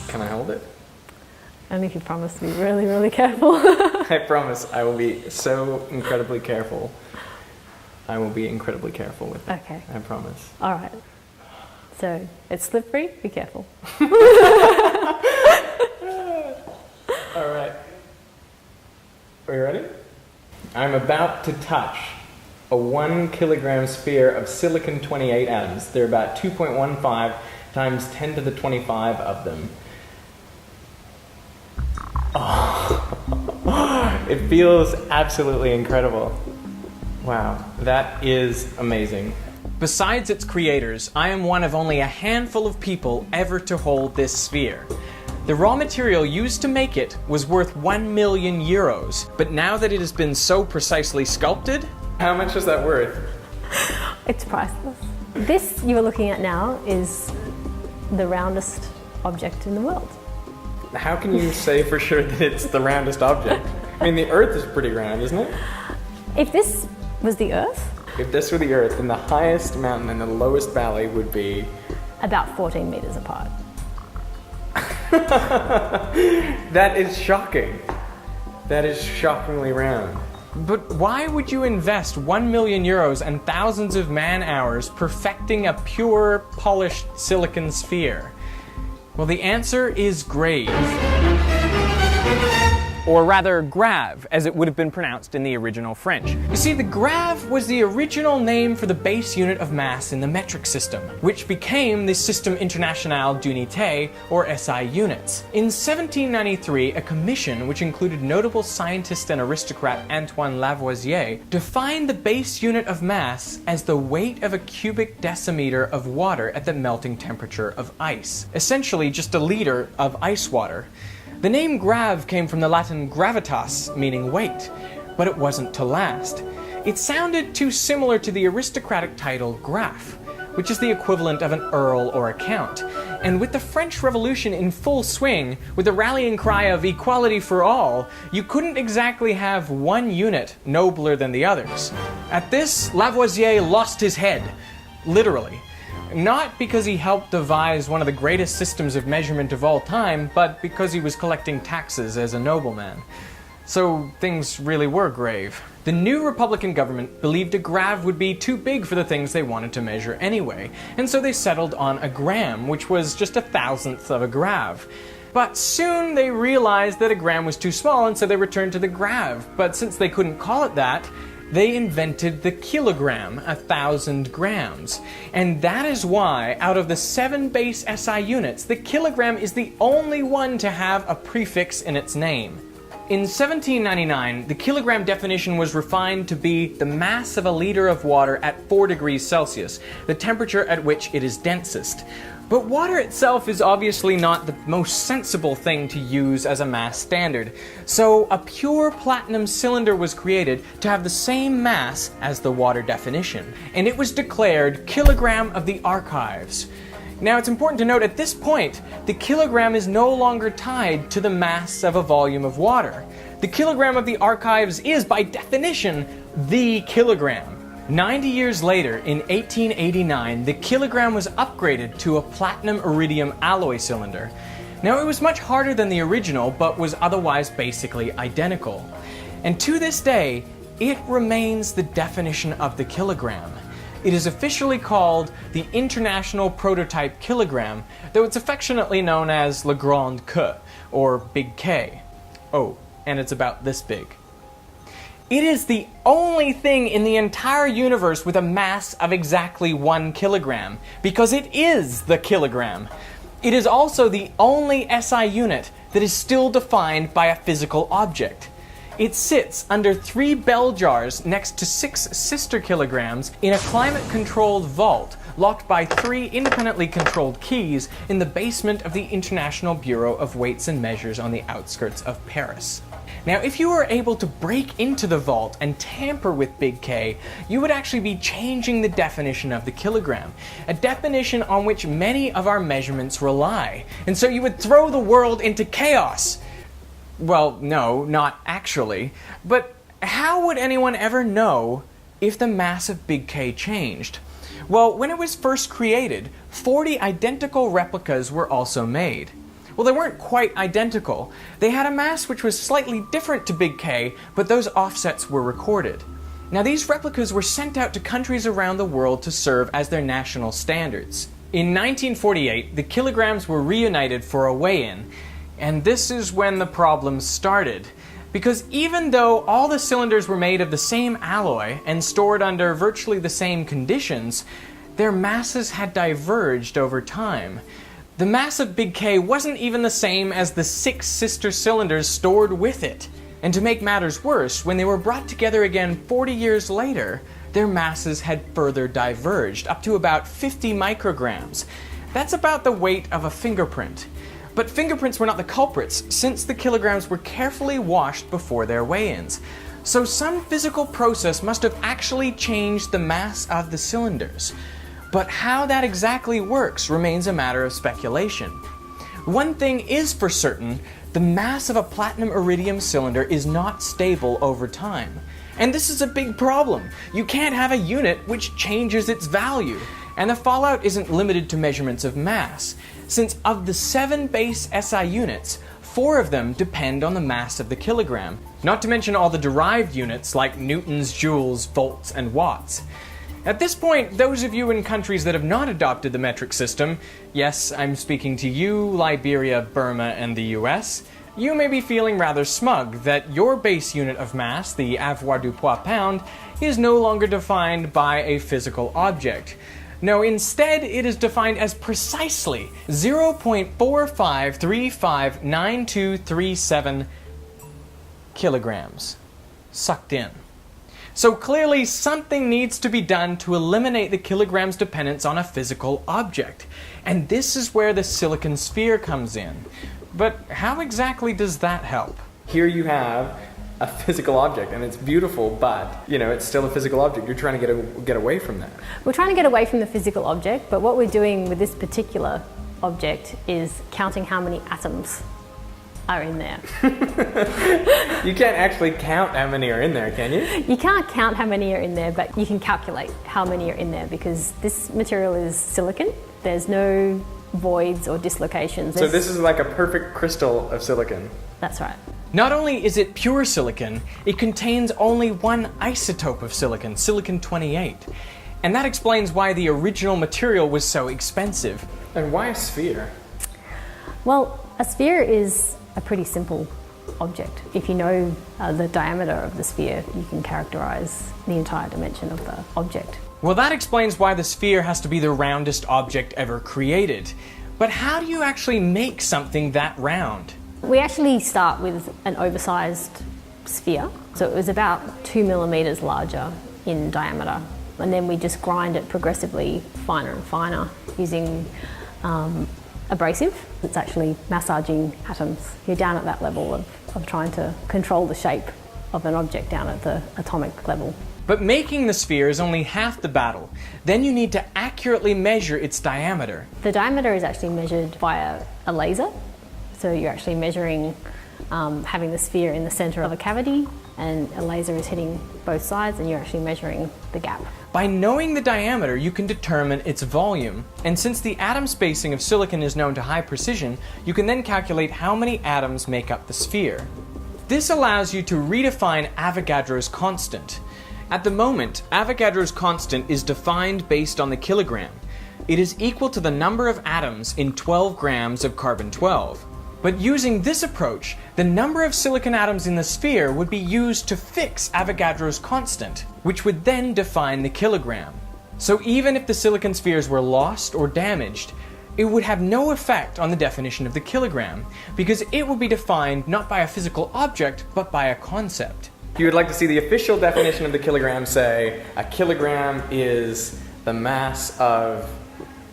Can I hold it? Only if you promise to be really, really careful. I promise I will be so incredibly careful. I will be incredibly careful with it. Okay. I promise. All right. So it's slippery. Be careful. All right. Are you ready? I'm about to touch a 1 kilogram sphere of silicon-28 atoms. There are about 2.15 times 10 to the 25 of them. Oh. It feels absolutely incredible. Wow, that is amazing. Besides its creators, I am one of only a handful of people ever to hold this sphere. The raw material used to make it was worth 1 million euros, but now that it has been so precisely sculpted, how much is that worth? It's priceless. This you're looking at now is the roundest object in the world. How can you say for sure that it's the roundest object? I mean, the Earth is pretty round, isn't it? If this was the Earth, if this were the Earth, then the highest mountain and the lowest valley would be about 14 meters apart. That is shocking. That is shockingly round. But why would you invest 1 million euros and thousands of man-hours perfecting a pure, polished silicon sphere? Well, the answer is grave. Or rather, grave, as it would have been pronounced in the original French. You see, the grave was the original name for the base unit of mass in the metric system, which became the Système International d'Unité, or SI units. In 1793, a commission, which included notable scientist and aristocrat Antoine Lavoisier, defined the base unit of mass as the weight of a cubic decimeter of water at the melting temperature of ice. Essentially, just a liter of ice water. The name grave came from the Latin gravitas, meaning weight, but it wasn't to last. It sounded too similar to the aristocratic title Graf, which is the equivalent of an earl or a count. And with the French Revolution in full swing, with the rallying cry of equality for all, you couldn't exactly have one unit nobler than the others. At this, Lavoisier lost his head, literally. Not because he helped devise one of the greatest systems of measurement of all time, but because he was collecting taxes as a nobleman. So things really were grave. The new Republican government believed a grave would be too big for the things they wanted to measure anyway, and so they settled on a gram, which was just 1,000th of a grave. But soon they realized that a gram was too small, and so they returned to the grave. But since they couldn't call it that, they invented the kilogram, 1,000 grams. And that is why, out of the 7 base SI units, the kilogram is the only one to have a prefix in its name. In 1799, the kilogram definition was refined to be the mass of a liter of water at 4 degrees Celsius, the temperature at which it is densest. But water itself is obviously not the most sensible thing to use as a mass standard, so a pure platinum cylinder was created to have the same mass as the water definition, and it was declared kilogram of the archives. Now it's important to note at this point, the kilogram is no longer tied to the mass of a volume of water. The kilogram of the archives is, by definition, the kilogram. 90 years later, in 1889, the kilogram was upgraded to a platinum iridium alloy cylinder. Now, it was much harder than the original, but was otherwise basically identical. And to this day, it remains the definition of the kilogram. It is officially called the International Prototype Kilogram, though it's affectionately known as Le Grand K, or Big K. Oh, and it's about this big. It is the only thing in the entire universe with a mass of exactly 1 kilogram, because it is the kilogram. It is also the only SI unit that is still defined by a physical object. It sits under 3 bell jars next to 6 sister kilograms in a climate-controlled vault, locked by 3 independently controlled keys in the basement of the International Bureau of Weights and Measures on the outskirts of Paris. Now, if you were able to break into the vault and tamper with Big K, you would actually be changing the definition of the kilogram, a definition on which many of our measurements rely. And so you would throw the world into chaos. Well, no, not actually. But how would anyone ever know if the mass of Big K changed? Well, when it was first created, 40 identical replicas were also made. Well, they weren't quite identical. They had a mass which was slightly different to Big K, but those offsets were recorded. Now, these replicas were sent out to countries around the world to serve as their national standards. In 1948, the kilograms were reunited for a weigh-in, and this is when the problems started. Because even though all the cylinders were made of the same alloy and stored under virtually the same conditions, their masses had diverged over time. The mass of Big K wasn't even the same as the 6 sister cylinders stored with it. And to make matters worse, when they were brought together again 40 years later, their masses had further diverged, up to about 50 micrograms. That's about the weight of a fingerprint. But fingerprints were not the culprits, since the kilograms were carefully washed before their weigh-ins. So some physical process must have actually changed the mass of the cylinders. But how that exactly works remains a matter of speculation. One thing is for certain, the mass of a platinum iridium cylinder is not stable over time. And this is a big problem. You can't have a unit which changes its value. And the fallout isn't limited to measurements of mass, since of the 7 base SI units, 4 of them depend on the mass of the kilogram, not to mention all the derived units like newtons, joules, volts, and watts. At this point, those of you in countries that have not adopted the metric system, yes, I'm speaking to you, Liberia, Burma, and the US, you may be feeling rather smug that your base unit of mass, the avoirdupois pound, is no longer defined by a physical object. No, instead it is defined as precisely 0.45359237 kilograms sucked in. So clearly something needs to be done to eliminate the kilogram's dependence on a physical object. And this is where the silicon sphere comes in. But how exactly does that help? Here you have a physical object, and it's beautiful, but, it's still a physical object. You're trying to get away from that. We're trying to get away from the physical object, but what we're doing with this particular object is counting how many atoms are in there. You can't actually count how many are in there, can you? You can't count how many are in there, but you can calculate how many are in there because this material is silicon. There's no voids or dislocations. So this is like a perfect crystal of silicon. That's right. Not only is it pure silicon, it contains only one isotope of silicon, silicon-28. And that explains why the original material was so expensive. And why a sphere? Well, a sphere is a pretty simple object. If you know the diameter of the sphere, you can characterize the entire dimension of the object. Well, that explains why the sphere has to be the roundest object ever created. But how do you actually make something that round? We actually start with an oversized sphere. So it was about 2 millimeters larger in diameter. And then we just grind it progressively finer and finer using abrasive. It's actually massaging atoms. You're down at that level of trying to control the shape of an object down at the atomic level. But making the sphere is only half the battle. Then you need to accurately measure its diameter. The diameter is actually measured via a laser. So you're actually measuring having the sphere in the center of a cavity, and a laser is hitting both sides, and you're actually measuring the gap. By knowing the diameter, you can determine its volume. And since the atom spacing of silicon is known to high precision, you can then calculate how many atoms make up the sphere. This allows you to redefine Avogadro's constant. At the moment, Avogadro's constant is defined based on the kilogram. It is equal to the number of atoms in 12 grams of carbon-12. But using this approach, the number of silicon atoms in the sphere would be used to fix Avogadro's constant, which would then define the kilogram. So even if the silicon spheres were lost or damaged, it would have no effect on the definition of the kilogram, because it would be defined not by a physical object, but by a concept. You would like to see the official definition of the kilogram say, a kilogram is the mass of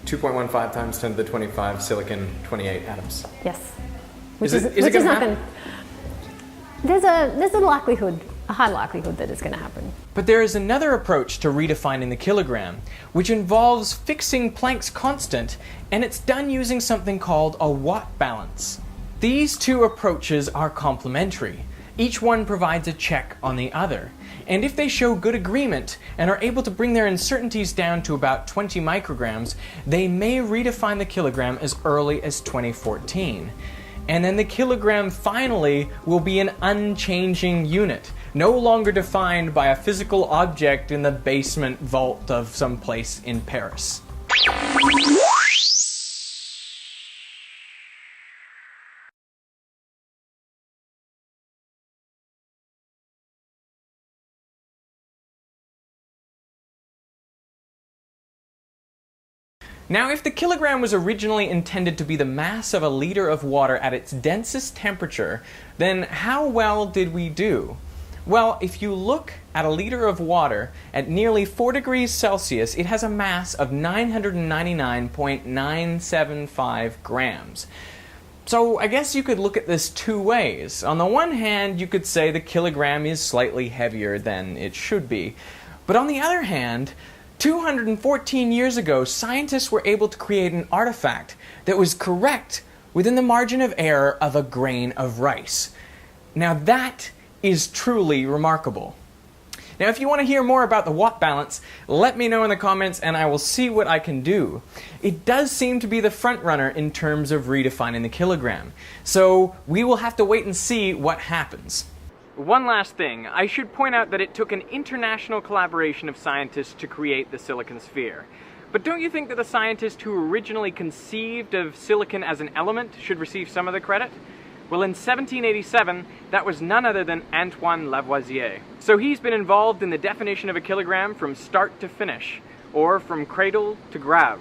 2.15 times 10 to the 25 silicon-28 atoms. Yes. Is it going to happen? There's a likelihood, a high likelihood that it's going to happen. But there is another approach to redefining the kilogram, which involves fixing Planck's constant, and it's done using something called a Watt balance. These two approaches are complementary, Each one provides a check on the other. And if they show good agreement and are able to bring their uncertainties down to about 20 micrograms, they may redefine the kilogram as early as 2014. And then the kilogram finally will be an unchanging unit, no longer defined by a physical object in the basement vault of some place in Paris. Now, if the kilogram was originally intended to be the mass of a liter of water at its densest temperature, then how well did we do? Well, if you look at a liter of water at nearly 4 degrees Celsius, it has a mass of 999.975 grams. So I guess you could look at this two ways. On the one hand, you could say the kilogram is slightly heavier than it should be. But on the other hand, 214 years ago, scientists were able to create an artifact that was correct within the margin of error of a grain of rice. Now that is truly remarkable. Now, if you want to hear more about the watt balance, let me know in the comments and I will see what I can do. It does seem to be the front runner in terms of redefining the kilogram. So we will have to wait and see what happens. One last thing, I should point out that it took an international collaboration of scientists to create the silicon sphere. But don't you think that the scientist who originally conceived of silicon as an element should receive some of the credit? Well, in 1787, that was none other than Antoine Lavoisier. So he's been involved in the definition of a kilogram from start to finish, or from cradle to grave.